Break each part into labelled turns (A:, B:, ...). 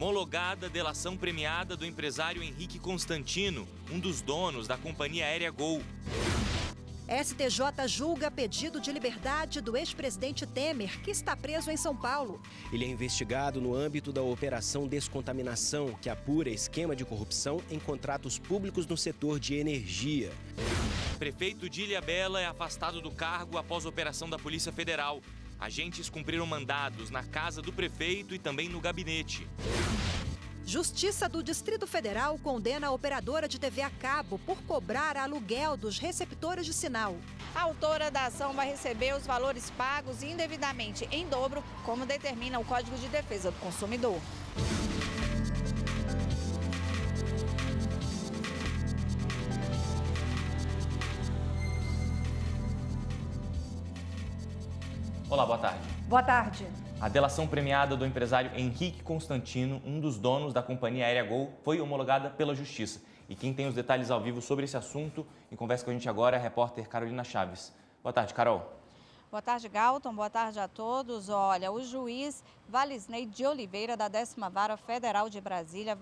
A: Homologada a delação premiada do empresário Henrique Constantino, um dos donos da companhia aérea Gol.
B: STJ julga pedido de liberdade do ex-presidente Temer, que está preso em São Paulo.
C: Ele é investigado no âmbito da Operação Descontaminação, que apura esquema de corrupção em contratos públicos no setor de energia.
A: Prefeito de Ilhabela é afastado do cargo após operação da Polícia Federal. Agentes cumpriram mandados na casa do prefeito e também no gabinete.
B: Justiça do Distrito Federal condena a operadora de TV a cabo por cobrar aluguel dos receptores de sinal.
D: A autora da ação vai receber os valores pagos indevidamente em dobro, como determina o Código de Defesa do Consumidor.
A: Olá, boa tarde.
B: Boa tarde.
A: A delação premiada do empresário Henrique Constantino, um dos donos da companhia aérea Gol, foi homologada pela Justiça. E quem tem os detalhes ao vivo sobre esse assunto e conversa com a gente agora é a repórter Carolina Chaves. Boa tarde, Carol.
D: Boa tarde, Galton. Boa tarde a todos. Olha, o juiz Valisney de Oliveira, da 10ª Vara Federal de Brasília,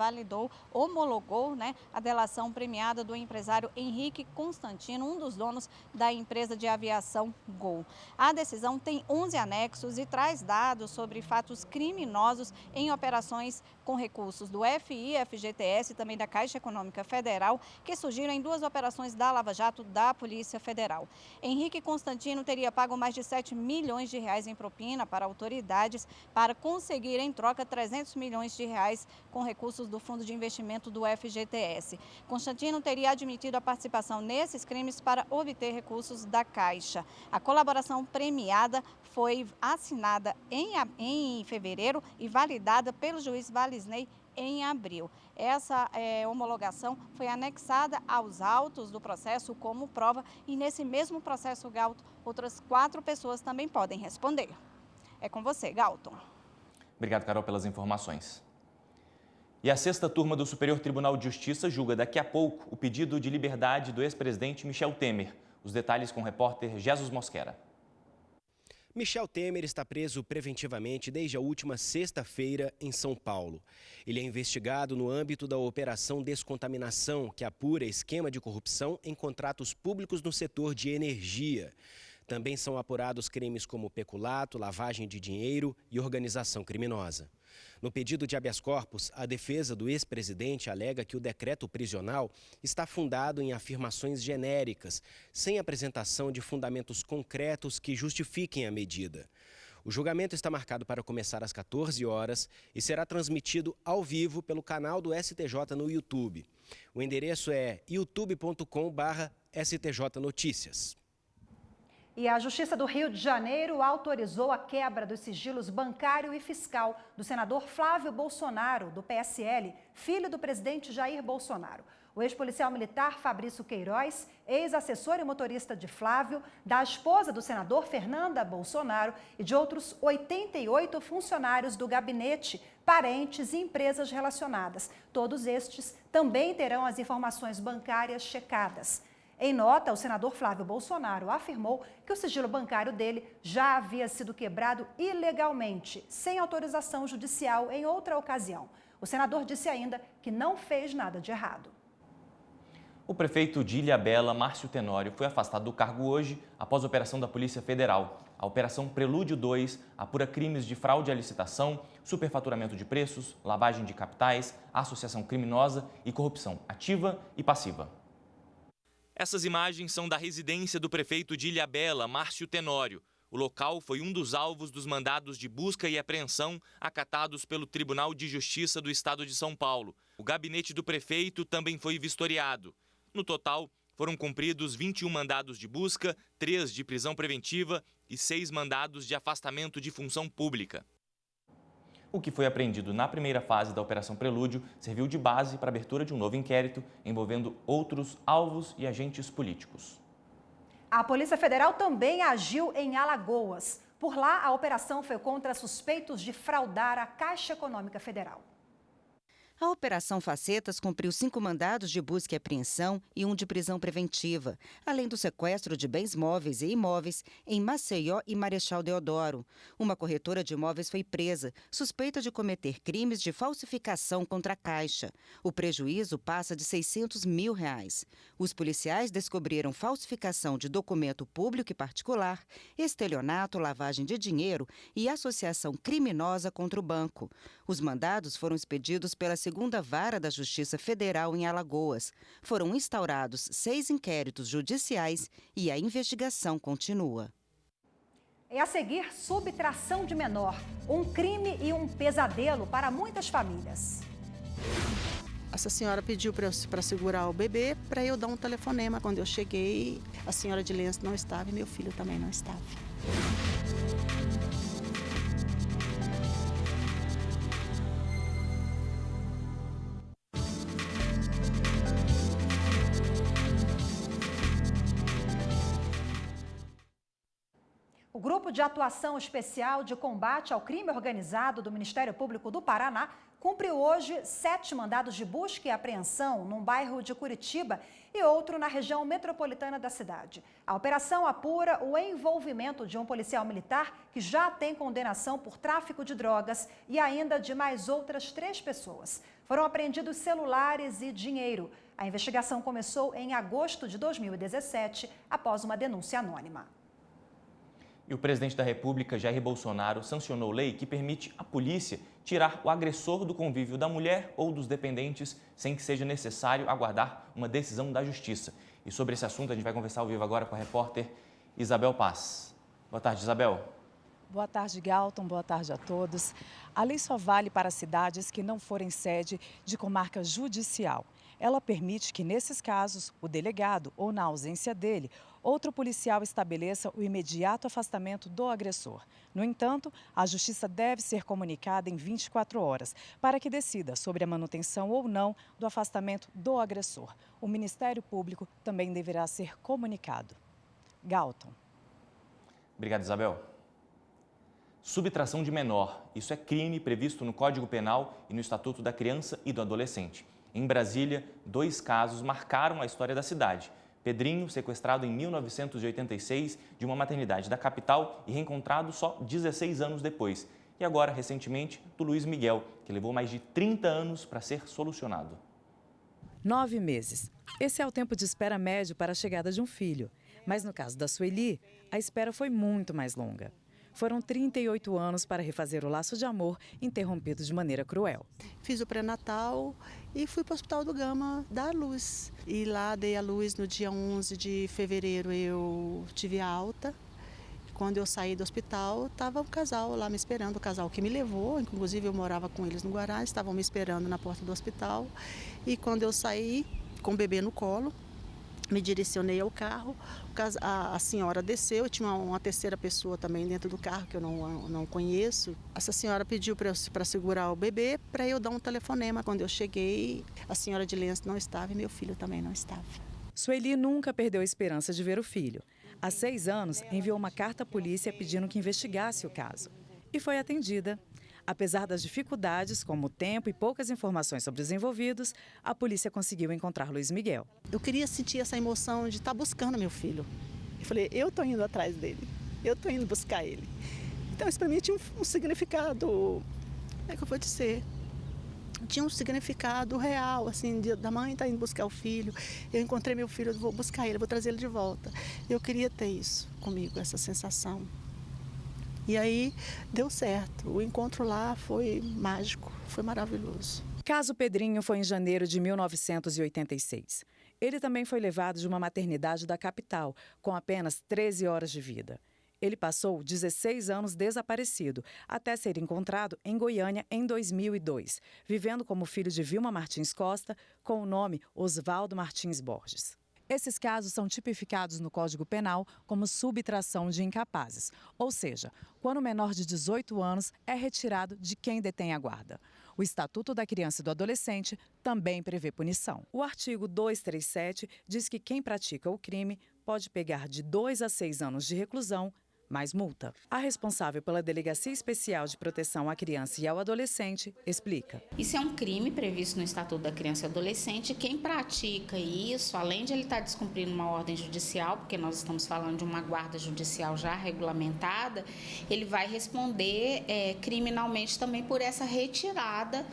D: homologou a delação premiada do empresário Henrique Constantino, um dos donos da empresa de aviação Gol. A decisão tem 11 anexos e traz dados sobre fatos criminosos em operações com recursos do FI, FGTS e também da Caixa Econômica Federal, que surgiram em 2 operações da Lava Jato da Polícia Federal. Henrique Constantino teria pago mais de 7 milhões de reais em propina para autoridades para conseguir em troca 300 milhões de reais com recursos do Fundo de Investimento do FGTS. Constantino teria admitido a participação nesses crimes para obter recursos da Caixa. A colaboração premiada foi assinada em fevereiro e validada pelo juiz Valisney em abril. Essa homologação foi anexada aos autos do processo como prova e nesse mesmo processo, Galton, outras 4 pessoas também podem responder. É com você, Galton.
A: Obrigado, Carol, pelas informações. E a 6ª turma do Superior Tribunal de Justiça julga daqui a pouco o pedido de liberdade do ex-presidente Michel Temer. Os detalhes com o repórter Jesus Mosquera.
C: Michel Temer está preso preventivamente desde a última sexta-feira em São Paulo. Ele é investigado no âmbito da Operação Descontaminação, que apura esquema de corrupção em contratos públicos no setor de energia. Também são apurados crimes como peculato, lavagem de dinheiro e organização criminosa. No pedido de habeas corpus, a defesa do ex-presidente alega que o decreto prisional está fundado em afirmações genéricas, sem apresentação de fundamentos concretos que justifiquem a medida. O julgamento está marcado para começar às 14 horas e será transmitido ao vivo pelo canal do STJ no YouTube. O endereço é youtube.com/STJNotícias.
B: E a Justiça do Rio de Janeiro autorizou a quebra dos sigilos bancário e fiscal do senador Flávio Bolsonaro, do PSL, filho do presidente Jair Bolsonaro. O ex-policial militar Fabrício Queiroz, ex-assessor e motorista de Flávio, da esposa do senador Fernanda Bolsonaro e de outros 88 funcionários do gabinete, parentes e empresas relacionadas. Todos estes também terão as informações bancárias checadas. Em nota, o senador Flávio Bolsonaro afirmou que o sigilo bancário dele já havia sido quebrado ilegalmente, sem autorização judicial em outra ocasião. O senador disse ainda que não fez nada de errado.
A: O prefeito de Ilhabela, Márcio Tenório, foi afastado do cargo hoje após a operação da Polícia Federal. A Operação Prelúdio 2 apura crimes de fraude à licitação, superfaturamento de preços, lavagem de capitais, associação criminosa e corrupção ativa e passiva. Essas imagens são da residência do prefeito de Ilhabela, Márcio Tenório. O local foi um dos alvos dos mandados de busca e apreensão acatados pelo Tribunal de Justiça do Estado de São Paulo. O gabinete do prefeito também foi vistoriado. No total, foram cumpridos 21 mandados de busca, 3 de prisão preventiva e 6 mandados de afastamento de função pública. O que foi apreendido na primeira fase da Operação Prelúdio serviu de base para a abertura de um novo inquérito envolvendo outros alvos e agentes políticos.
B: A Polícia Federal também agiu em Alagoas. Por lá, a operação foi contra suspeitos de fraudar a Caixa Econômica Federal.
E: A Operação Facetas cumpriu 5 mandados de busca e apreensão e 1 de prisão preventiva, além do sequestro de bens móveis e imóveis em Maceió e Marechal Deodoro. Uma corretora de imóveis foi presa, suspeita de cometer crimes de falsificação contra a Caixa. O prejuízo passa de R$600 mil. Os policiais descobriram falsificação de documento público e particular, estelionato, lavagem de dinheiro e associação criminosa contra o banco. Os mandados foram expedidos pela 2ª Vara da Justiça Federal em Alagoas. Foram instaurados 6 inquéritos judiciais e a investigação continua.
B: E a seguir, subtração de menor, um crime e um pesadelo para muitas famílias.
F: Essa senhora pediu para segurar o bebê, para eu dar um telefonema. Quando eu cheguei, a senhora de lenço não estava e meu filho também não estava.
B: O Grupo de Atuação Especial de Combate ao Crime Organizado do Ministério Público do Paraná cumpriu hoje 7 mandados de busca e apreensão num bairro de Curitiba e outro na região metropolitana da cidade. A operação apura o envolvimento de um policial militar que já tem condenação por tráfico de drogas e ainda de mais outras 3 pessoas. Foram apreendidos celulares e dinheiro. A investigação começou em agosto de 2017, após uma denúncia anônima.
A: E o presidente da República, Jair Bolsonaro, sancionou lei que permite à polícia tirar o agressor do convívio da mulher ou dos dependentes sem que seja necessário aguardar uma decisão da Justiça. E sobre esse assunto a gente vai conversar ao vivo agora com a repórter Isabel Paz. Boa tarde, Isabel.
G: Boa tarde, Galton. Boa tarde a todos. A lei só vale para cidades que não forem sede de comarca judicial. Ela permite que, nesses casos, o delegado, ou na ausência dele, outro policial estabeleça o imediato afastamento do agressor. No entanto, a Justiça deve ser comunicada em 24 horas para que decida sobre a manutenção ou não do afastamento do agressor. O Ministério Público também deverá ser comunicado. Galton.
A: Obrigado, Isabel. Subtração de menor. Isso é crime previsto no Código Penal e no Estatuto da Criança e do Adolescente. Em Brasília, 2 casos marcaram a história da cidade. Pedrinho, sequestrado em 1986 de uma maternidade da capital e reencontrado só 16 anos depois. E agora, recentemente, do Luiz Miguel, que levou mais de 30 anos para ser solucionado.
G: 9 meses. Esse é o tempo de espera médio para a chegada de um filho. Mas no caso da Sueli, a espera foi muito mais longa. Foram 38 anos para refazer o laço de amor interrompido de maneira cruel.
F: Fiz o pré-natal e fui para o Hospital do Gama dar luz. E lá dei a luz no dia 11 de fevereiro, eu tive alta. Quando eu saí do hospital, estava um casal lá me esperando, o casal que me levou, inclusive eu morava com eles no Guará, estavam me esperando na porta do hospital. E quando eu saí com o bebê no colo, me direcionei ao carro, a senhora desceu, tinha uma terceira pessoa também dentro do carro que eu não conheço. Essa senhora pediu para segurar o bebê, para eu dar um telefonema. Quando eu cheguei, a senhora de lenço não estava e meu filho também não estava.
G: Sueli nunca perdeu a esperança de ver o filho. Há 6 anos, enviou uma carta à polícia pedindo que investigasse o caso. E foi atendida. Apesar das dificuldades, como o tempo e poucas informações sobre os envolvidos, a polícia conseguiu encontrar Luiz Miguel.
F: Eu queria sentir essa emoção de estar buscando meu filho. Eu falei, eu estou indo atrás dele, eu estou indo buscar ele. Então isso para mim tinha um significado, como é que eu vou dizer? Tinha um significado real, assim, da mãe estar indo buscar o filho. Eu encontrei meu filho, eu vou buscar ele, vou trazer ele de volta. Eu queria ter isso comigo, essa sensação. E aí deu certo. O encontro lá foi mágico, foi maravilhoso.
G: Caso Pedrinho foi em janeiro de 1986. Ele também foi levado de uma maternidade da capital, com apenas 13 horas de vida. Ele passou 16 anos desaparecido, até ser encontrado em Goiânia em 2002, vivendo como filho de Vilma Martins Costa, com o nome Oswaldo Martins Borges. Esses casos são tipificados no Código Penal como subtração de incapazes, ou seja, quando o menor de 18 anos é retirado de quem detém a guarda. O Estatuto da Criança e do Adolescente também prevê punição. O artigo 237 diz que quem pratica o crime pode pegar de 2 a 6 anos de reclusão, mais multa. A responsável pela Delegacia Especial de Proteção à Criança e ao Adolescente explica.
H: Isso é um crime previsto no Estatuto da Criança e Adolescente. Quem pratica isso, além de ele estar descumprindo uma ordem judicial, porque nós estamos falando de uma guarda judicial já regulamentada, ele vai responder criminalmente também por essa retirada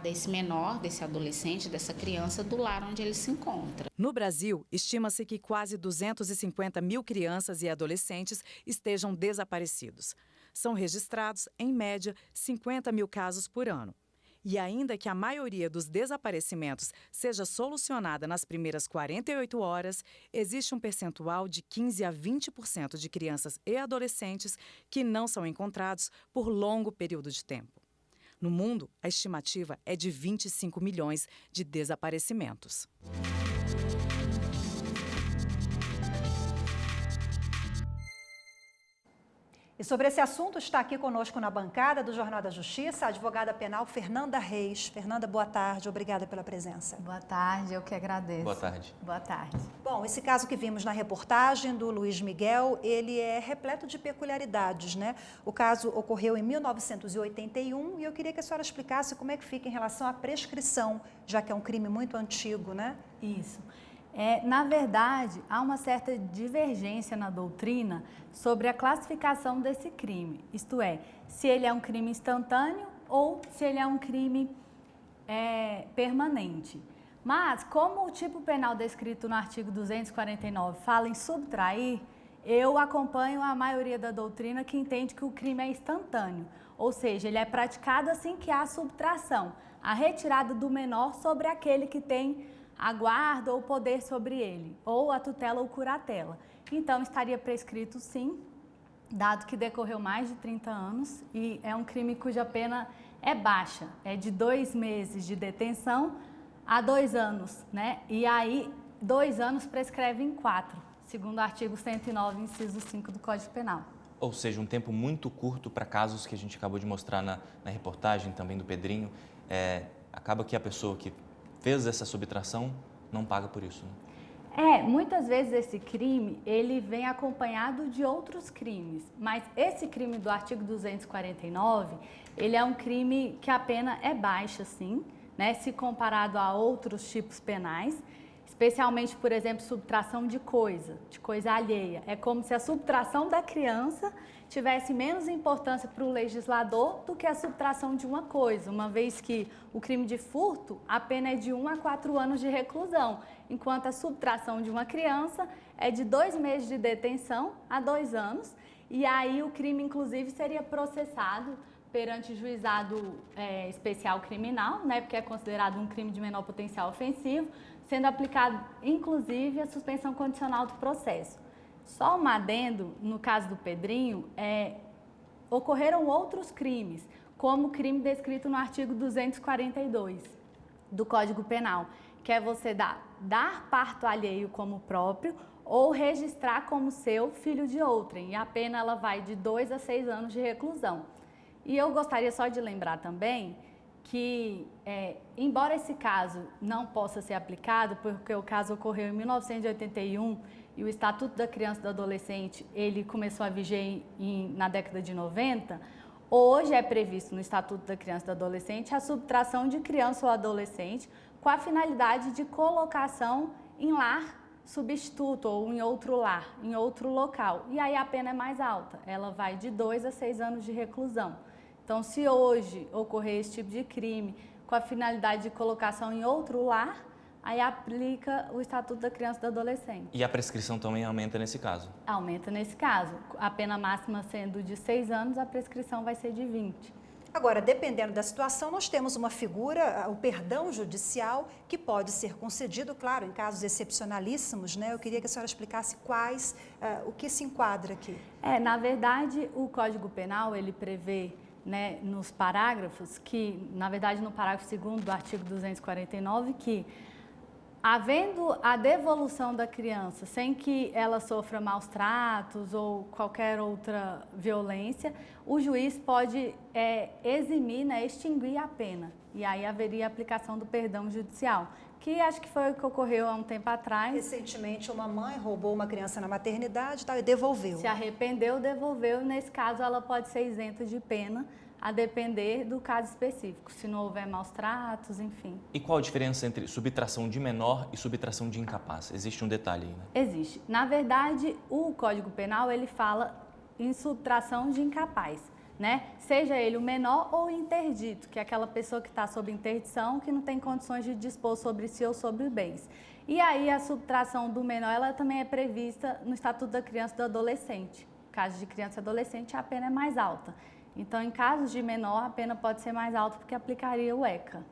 H: desse menor, desse adolescente, dessa criança do lar onde ele se encontra.
G: No Brasil, estima-se que quase 250 mil crianças e adolescentes estejam desaparecidos. São registrados, em média, 50 mil casos por ano. E ainda que a maioria dos desaparecimentos seja solucionada nas primeiras 48 horas, existe um percentual de 15 a 20% de crianças e adolescentes que não são encontrados por longo período de tempo. No mundo, a estimativa é de 25 milhões de desaparecimentos.
B: E sobre esse assunto está aqui conosco na bancada do Jornal da Justiça a advogada penal Fernanda Reis. Fernanda, boa tarde, obrigada pela presença.
I: Boa tarde, eu que agradeço.
A: Boa tarde.
I: Boa tarde.
B: Bom, esse caso que vimos na reportagem do Luiz Miguel, ele é repleto de peculiaridades, né? O caso ocorreu em 1981 e eu queria que a senhora explicasse como é que fica em relação à prescrição, já que é um crime muito antigo, né?
I: Isso. Na verdade, há uma certa divergência na doutrina sobre a classificação desse crime, isto é, se ele é um crime instantâneo ou se ele é um crime permanente. Mas, como o tipo penal descrito no artigo 249 fala em subtrair, eu acompanho a maioria da doutrina que entende que o crime é instantâneo, ou seja, ele é praticado assim que há subtração, a retirada do menor sobre aquele que tem a guarda ou poder sobre ele, ou a tutela ou curatela. Então, estaria prescrito sim, dado que decorreu mais de 30 anos e é um crime cuja pena é baixa, é de 2 meses de detenção a 2 anos, né? E aí, 2 anos prescreve em 4, segundo o artigo 109, inciso 5 do Código Penal.
A: Ou seja, um tempo muito curto para casos que a gente acabou de mostrar na reportagem também do Pedrinho. Acaba que a pessoa que fez essa subtração não paga por isso, né?
I: Muitas vezes esse crime, ele vem acompanhado de outros crimes, mas esse crime do artigo 249, ele é um crime que a pena é baixa, sim, né, se comparado a outros tipos penais, especialmente, por exemplo, subtração de coisa alheia. É como se a subtração da criança tivesse menos importância para o legislador do que a subtração de uma coisa, uma vez que o crime de furto, a pena é de 1 a 4 anos de reclusão, enquanto a subtração de uma criança é de 2 meses de detenção a 2 anos, e aí o crime, inclusive, seria processado perante o juizado especial criminal, né, porque é considerado um crime de menor potencial ofensivo, sendo aplicado, inclusive, a suspensão condicional do processo. Só um adendo, no caso do Pedrinho, ocorreram outros crimes, como o crime descrito no artigo 242 do Código Penal, que é você dar parto alheio como próprio ou registrar como seu filho de outrem, e a pena ela vai de 2 a 6 anos de reclusão. E eu gostaria só de lembrar também que, embora esse caso não possa ser aplicado, porque o caso ocorreu em 1981 e o Estatuto da Criança e do Adolescente ele começou a viger na década de 90, hoje é previsto no Estatuto da Criança e do Adolescente a subtração de criança ou adolescente com a finalidade de colocação em lar substituto ou em outro lar, em outro local. E aí a pena é mais alta, ela vai de 2 a 6 anos de reclusão. Então, se hoje ocorrer esse tipo de crime com a finalidade de colocação em outro lar, aí aplica o Estatuto da Criança e do Adolescente.
A: E a prescrição também aumenta nesse caso?
I: Aumenta nesse caso. A pena máxima sendo de 6 anos, a prescrição vai ser de 20.
B: Agora, dependendo da situação, nós temos uma figura, o perdão judicial, que pode ser concedido, claro, em casos excepcionalíssimos, né? Eu queria que a senhora explicasse o que se enquadra aqui.
I: Na verdade, o Código Penal, ele prevê, né, nos parágrafos, que, na verdade, no parágrafo 2º do artigo 249, que, havendo a devolução da criança sem que ela sofra maus tratos ou qualquer outra violência, o juiz pode eximir, né, extinguir a pena. E aí haveria a aplicação do perdão judicial, que acho que foi o que ocorreu há um tempo atrás.
B: Recentemente, uma mãe roubou uma criança na maternidade e devolveu.
I: Se arrependeu, devolveu. Nesse caso, ela pode ser isenta de pena, a depender do caso específico, se não houver maus tratos, enfim.
A: E qual a diferença entre subtração de menor e subtração de incapaz? Existe um detalhe aí, né?
I: Existe. Na verdade, o Código Penal, ele fala em subtração de incapaz, né? Seja ele o menor ou o interdito, que é aquela pessoa que está sob interdição, que não tem condições de dispor sobre si ou sobre bens. E aí, a subtração do menor, ela também é prevista no Estatuto da Criança e do Adolescente. No caso de criança e adolescente, a pena é mais alta. Então, em casos de menor, a pena pode ser mais alta porque aplicaria o ECA.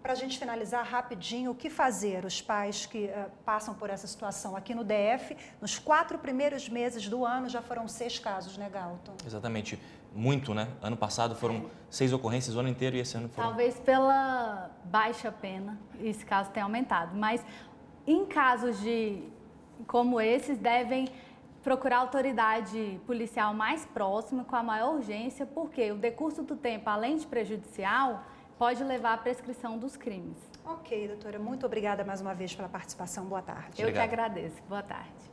B: Para a gente finalizar rapidinho, o que fazer os pais que passam por essa situação aqui no DF? Nos 4 primeiros meses do ano já foram 6 casos, né, Galton?
A: Exatamente. Muito, né? Ano passado foram 6 ocorrências o ano inteiro e esse ano foram...
I: Talvez pela baixa pena esse caso tenha aumentado. Mas em casos como esses, devem procurar a autoridade policial mais próxima, com a maior urgência, porque o decurso do tempo, além de prejudicial, pode levar à prescrição dos crimes.
B: Ok, doutora. Muito obrigada mais uma vez pela participação. Boa tarde.
I: Eu que agradeço. Boa tarde.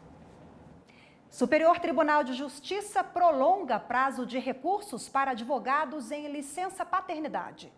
B: Superior Tribunal de Justiça prolonga prazo de recursos para advogados em licença paternidade.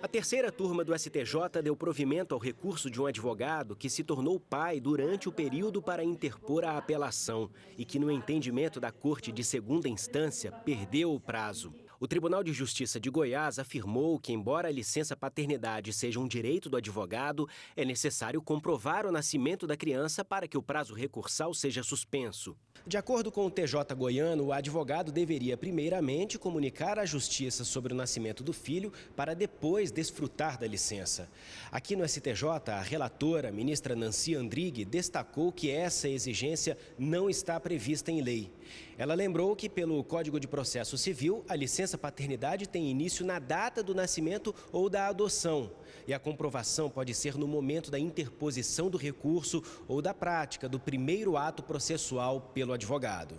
C: A terceira turma do STJ deu provimento ao recurso de um advogado que se tornou pai durante o período para interpor a apelação e que, no entendimento da Corte de Segunda Instância, perdeu o prazo. O Tribunal de Justiça de Goiás afirmou que, embora a licença paternidade seja um direito do advogado, é necessário comprovar o nascimento da criança para que o prazo recursal seja suspenso. De acordo com o TJ goiano, o advogado deveria primeiramente comunicar à Justiça sobre o nascimento do filho para depois desfrutar da licença. Aqui no STJ, a relatora, ministra Nancy Andrighi, destacou que essa exigência não está prevista em lei. Ela lembrou que, pelo Código de Processo Civil, a licença paternidade tem início na data do nascimento ou da adoção. E a comprovação pode ser no momento da interposição do recurso ou da prática do primeiro ato processual pelo advogado.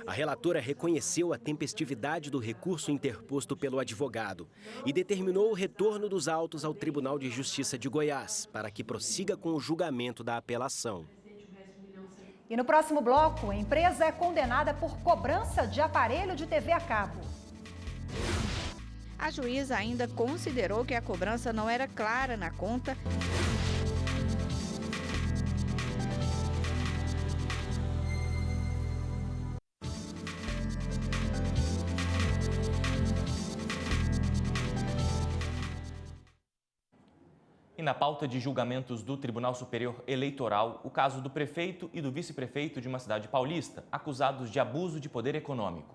C: A relatora reconheceu a tempestividade do recurso interposto pelo advogado e determinou o retorno dos autos ao Tribunal de Justiça de Goiás para que prossiga com o julgamento da apelação.
B: E no próximo bloco, a empresa é condenada por cobrança de aparelho de TV a cabo.
D: A juíza ainda considerou que a cobrança não era clara na conta.
A: E na pauta de julgamentos do Tribunal Superior Eleitoral, o caso do prefeito e do vice-prefeito de uma cidade paulista, acusados de abuso de poder econômico.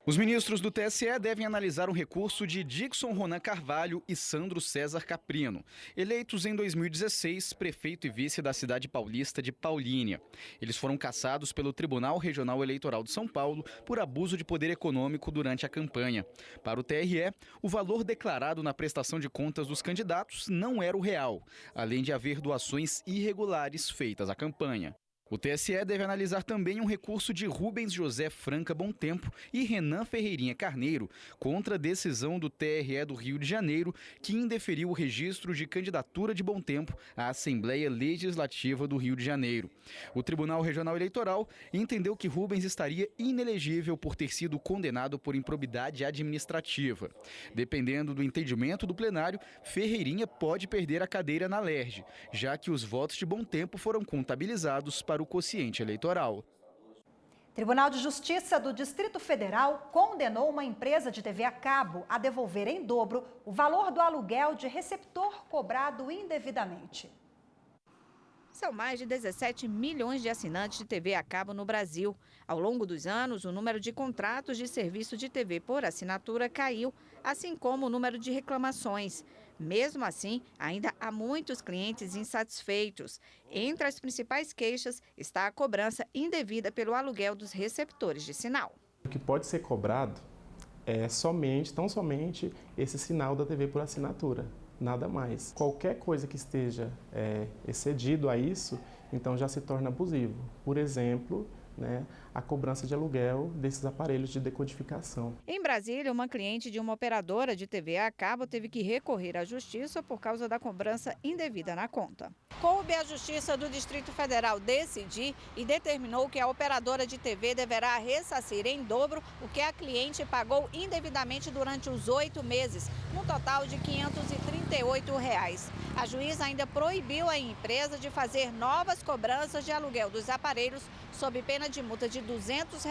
J: Os ministros do TSE devem analisar um recurso de Dixon Ronan Carvalho e Sandro César Caprino, eleitos em 2016 prefeito e vice da cidade paulista de Paulínia. Eles foram cassados pelo Tribunal Regional Eleitoral de São Paulo por abuso de poder econômico durante a campanha. Para o TRE, o valor declarado na prestação de contas dos candidatos não era o real, além de haver doações irregulares feitas à campanha. O TSE deve analisar também um recurso de Rubens José Franca Bontempo e Renan Ferreirinha Carneiro contra a decisão do TRE do Rio de Janeiro, que indeferiu o registro de candidatura de Bontempo à Assembleia Legislativa do Rio de Janeiro. O Tribunal Regional Eleitoral entendeu que Rubens estaria inelegível por ter sido condenado por improbidade administrativa. Dependendo do entendimento do plenário, Ferreirinha pode perder a cadeira na LERJ, já que os votos de Bontempo foram contabilizados para o quociente eleitoral.
B: Tribunal de Justiça do Distrito Federal condenou uma empresa de TV a cabo a devolver em dobro o valor do aluguel de receptor cobrado indevidamente.
D: São mais de 17 milhões de assinantes de TV a cabo no Brasil. Ao longo dos anos, o número de contratos de serviço de TV por assinatura caiu, assim como o número de reclamações. Mesmo assim, ainda há muitos clientes insatisfeitos. Entre as principais queixas está a cobrança indevida pelo aluguel dos receptores de sinal.
K: O que pode ser cobrado é tão somente esse sinal da TV por assinatura, nada mais. Qualquer coisa que esteja excedido a isso, então já se torna abusivo. Por exemplo, né, a cobrança de aluguel desses aparelhos de decodificação.
D: Em Brasília, uma cliente de uma operadora de TV a cabo teve que recorrer à justiça por causa da cobrança indevida na conta. Coube à Justiça do Distrito Federal decidir e determinou que a operadora de TV deverá ressarcir em dobro o que a cliente pagou indevidamente durante os 8 meses, no total de R$ 538. A juíza ainda proibiu a empresa de fazer novas cobranças de aluguel dos aparelhos sob pena de multa de R$ 200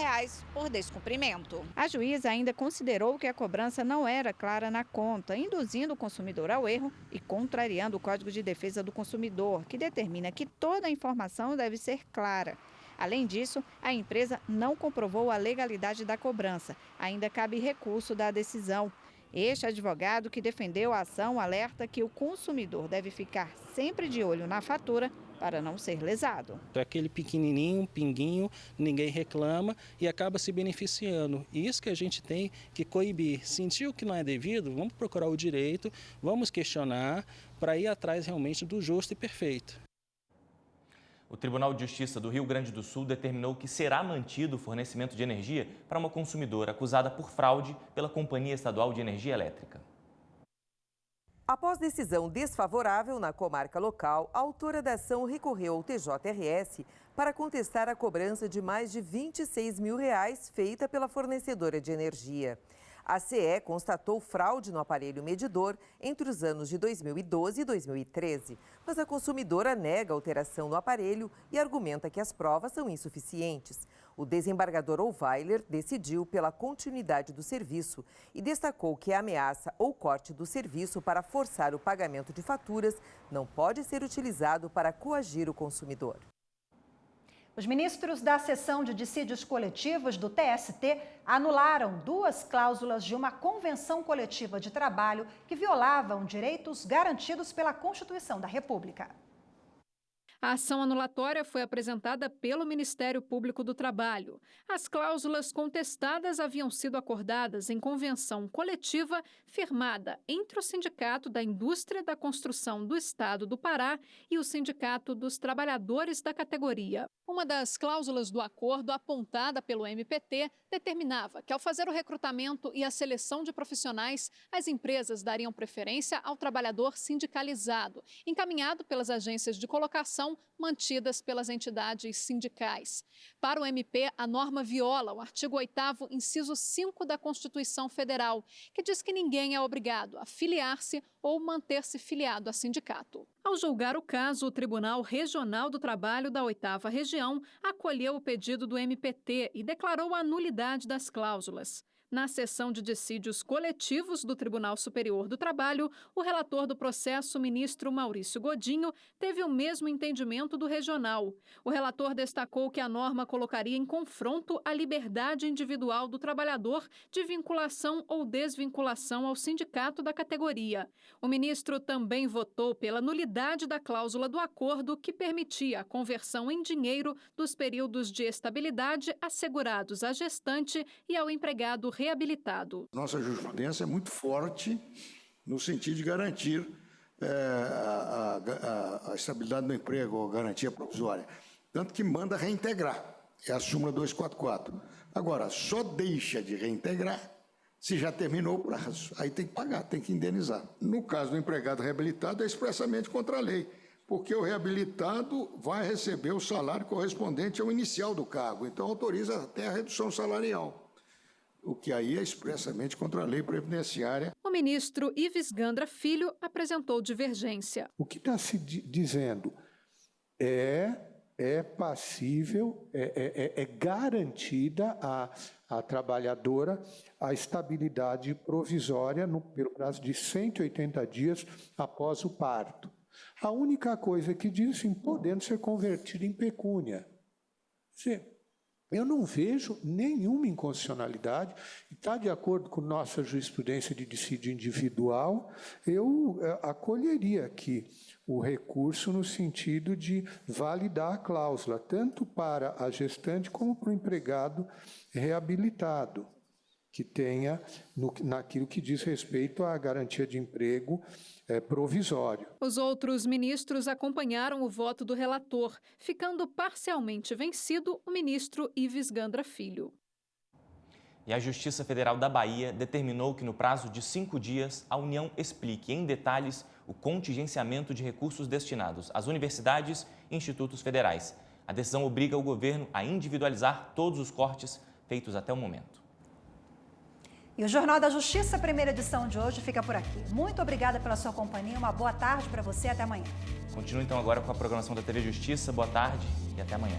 D: por descumprimento. A juíza ainda considerou que a cobrança não era clara na conta, induzindo o consumidor ao erro e contrariando o Código de Defesa do Consumidor, que determina que toda a informação deve ser clara. Além disso, a empresa não comprovou a legalidade da cobrança. Ainda cabe recurso da decisão. Este advogado que defendeu a ação alerta que o consumidor deve ficar sempre de olho na fatura para não ser lesado.
L: Aquele pequenininho, pinguinho, ninguém reclama e acaba se beneficiando. Isso que a gente tem que coibir. Sentiu que não é devido, vamos procurar o direito, vamos questionar para ir atrás realmente do justo e perfeito.
A: O Tribunal de Justiça do Rio Grande do Sul determinou que será mantido o fornecimento de energia para uma consumidora acusada por fraude pela Companhia Estadual de Energia Elétrica.
M: Após decisão desfavorável na comarca local, a autora da ação recorreu ao TJRS para contestar a cobrança de mais de R$ 26 mil feita pela fornecedora de energia. A CE constatou fraude no aparelho medidor entre os anos de 2012 e 2013, mas a consumidora nega alteração no aparelho e argumenta que as provas são insuficientes. O desembargador Ohlweiler decidiu pela continuidade do serviço e destacou que a ameaça ou corte do serviço para forçar o pagamento de faturas não pode ser utilizado para coagir o consumidor.
B: Os ministros da seção de dissídios coletivos do TST anularam 2 cláusulas de uma convenção coletiva de trabalho que violavam direitos garantidos pela Constituição da República.
N: A ação anulatória foi apresentada pelo Ministério Público do Trabalho. As cláusulas contestadas haviam sido acordadas em convenção coletiva firmada entre o Sindicato da Indústria da Construção do Estado do Pará e o Sindicato dos Trabalhadores da categoria. Uma das cláusulas do acordo apontada pelo MPT determinava que, ao fazer o recrutamento e a seleção de profissionais, as empresas dariam preferência ao trabalhador sindicalizado, encaminhado pelas agências de colocação mantidas pelas entidades sindicais. Para o MP, a norma viola o artigo 8º, inciso 5 da Constituição Federal, que diz que ninguém é obrigado a filiar-se ou manter-se filiado a sindicato. Ao julgar o caso, o Tribunal Regional do Trabalho da 8ª Região acolheu o pedido do MPT e declarou a nulidade das cláusulas. Na sessão de dissídios coletivos do Tribunal Superior do Trabalho, o relator do processo, ministro Maurício Godinho, teve o mesmo entendimento do regional. O relator destacou que a norma colocaria em confronto a liberdade individual do trabalhador de vinculação ou desvinculação ao sindicato da categoria. O ministro também votou pela nulidade da cláusula do acordo que permitia a conversão em dinheiro dos períodos de estabilidade assegurados à gestante e ao empregado reabilitado.
O: Nossa jurisprudência é muito forte no sentido de garantir a estabilidade do emprego, a garantia provisória. Tanto que manda reintegrar, é a súmula 244. Agora, só deixa de reintegrar se já terminou o prazo. Aí tem que pagar, tem que indenizar. No caso do empregado reabilitado, é expressamente contra a lei, porque o reabilitado vai receber o salário correspondente ao inicial do cargo, então autoriza até a redução salarial, o que aí é expressamente contra a lei previdenciária.
N: O ministro Ives Gandra Filho apresentou divergência.
P: O que está se dizendo é passível, é garantida à trabalhadora a estabilidade provisória pelo prazo de 180 dias após o parto. A única coisa que diz, sim, podendo ser convertida em pecúnia. Sim. Eu não vejo nenhuma inconstitucionalidade, está de acordo com nossa jurisprudência de dissídio individual, eu acolheria aqui o recurso no sentido de validar a cláusula, tanto para a gestante como para o empregado reabilitado. que tenha naquilo que diz respeito à garantia de emprego provisório.
N: Os outros ministros acompanharam o voto do relator, ficando parcialmente vencido o ministro Ives Gandra Filho.
A: E a Justiça Federal da Bahia determinou que, no prazo de 5 dias, a União explique em detalhes o contingenciamento de recursos destinados às universidades e institutos federais. A decisão obriga o governo a individualizar todos os cortes feitos até o momento.
B: E o Jornal da Justiça, primeira edição de hoje, fica por aqui. Muito obrigada pela sua companhia, uma boa tarde para você, até amanhã.
A: Continue então agora com a programação da TV Justiça. Boa tarde e até amanhã.